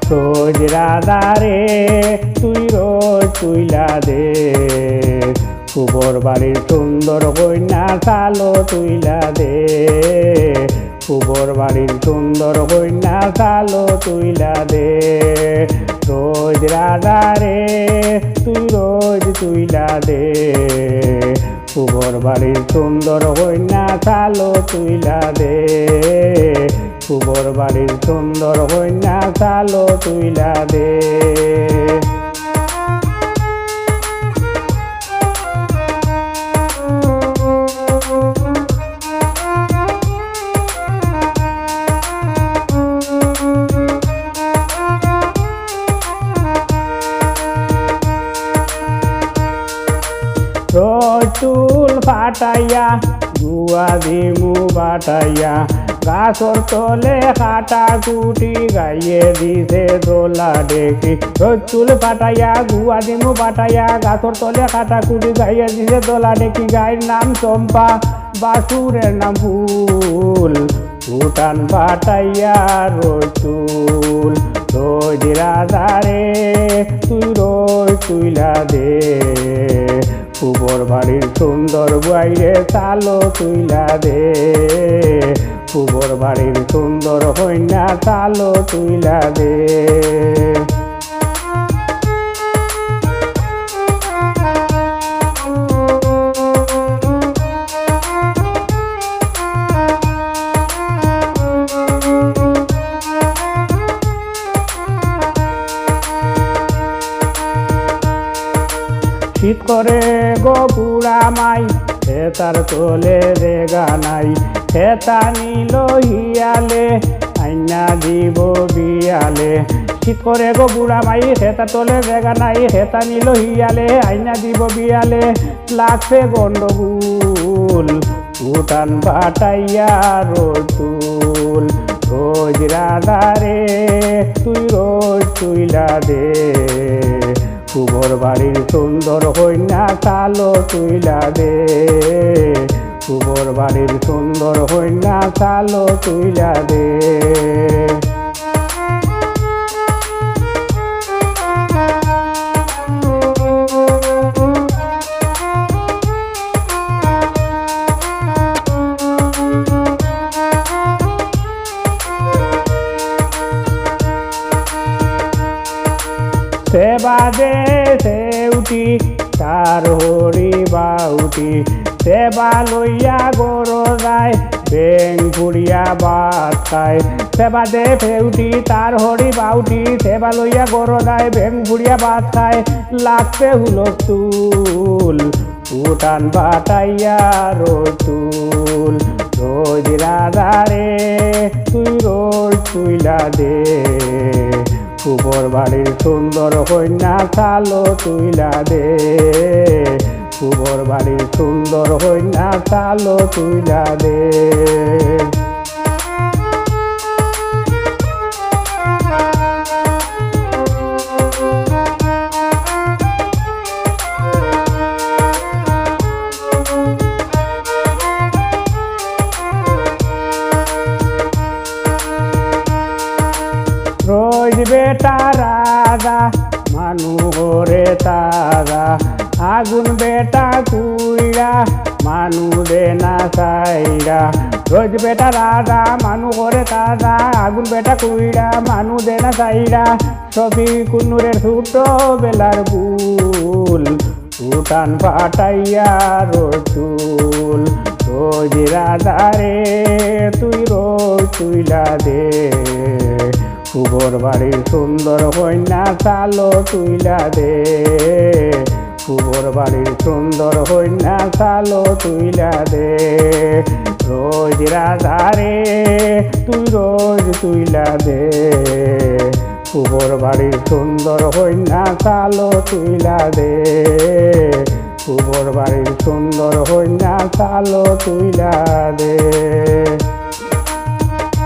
রোজ রাধারে তুই রোজ তুইলা দে কুবর বাড়ির সুন্দর কন্যা চালো তুইলা দে কুবর বাড়ির সুন্দর কন্যা চালো তুইলা দে রোজ রাধারে তুই রোজ তুইলা দে কুবর বাড়ির সুন্দর কন্যা চালো তুইলা দে কুবর বাড়ির সুন্দর কন্যা চালো তুইলা দে রোজ চুল ফাটাইয়া গুয়া দিমু বাটাইয়া গাছর তলে কাটা কুটি গাইয়ে দিছে দোলা দেখি রোজ চুল ফাটাইয়া গুয়া দিমু বাটাইয়া গাছর তলে কাটা কুটি গাইয়ে দিছে দোলা দেখি গায়ের নাম চম্পা বাসুরের নাম ফুল উঠান ফাটাইয়া রোজ চুল রোজ রাধারে তুই রোজ তুইলা দে কুবর বাড়ির সুন্দর বাইরে চালো তুইলা দে কুবর বাড়ির সুন্দর কন্যা চালো তুইলা দে শীত করে গো বুড়া মাই হেতার তোলে রেগা নাই হেতা নিল হিয়ালে আইনা দিব বিয়ালে শীত করে গো বুড়া মাই হেতা তোলে রেগা নাই হেতা নিল হিয়ালে আইনা দিব বিয়ালে লাগছে গন্ডগোল উঠান বাটাইয়া রোজ চুল রোজ রাধারে তুই রোজ তুইলা দে কুবর বাড়ির সুন্দর কন্যা চালো তুইলা দে কুবর বাড়ির সুন্দর কন্যা চালো তুইলা দে সেবা দে সেউটি তার হরি বাউটি সেবা লইয়া গর যায় বেং পুড়িয়া ভাত খায় সেবা দে সেউটি তার হরি বাউটি সেবা লইয়া গর যায় বেং পুড়িয়া ভাত খায় লাগছে হুলস্থুল উঠান বাটাইয়া রোজ চুল রোজ রাধারে তুই রোজ তুইলা দে কুবর বাড়ির সুন্দর কন্যা চালো তুইলা দে কুবর বাড়ির সুন্দর কন্যা চালো তুইলা দে রোজ বেটা রাধা মানু করে তারা আগুন বেটা কুইরা মানু দে না সাইরা রোজ বেটা রাধা মানু করে তারা আগুন বেটা কুইরা মানু দে না সাইরা সবই কুন্নুরের ছোট বেলার ভুল উঠান পাটাইয়া রোজ চুল রোজ রাধারে তুই রোজ তুইলা দে কুবর বাড়ির সুন্দর কন্যা চালো তুইলা দে কুবর বাড়ির সুন্দর কন্যা চালো তুইলা দে রোজ রাধারে তুই রোজ তুইলা দে কুবর বাড়ির সুন্দর কন্যা চালো তুইলা দে কুবর বাড়ির সুন্দর কন্যা চালো তুইলা দে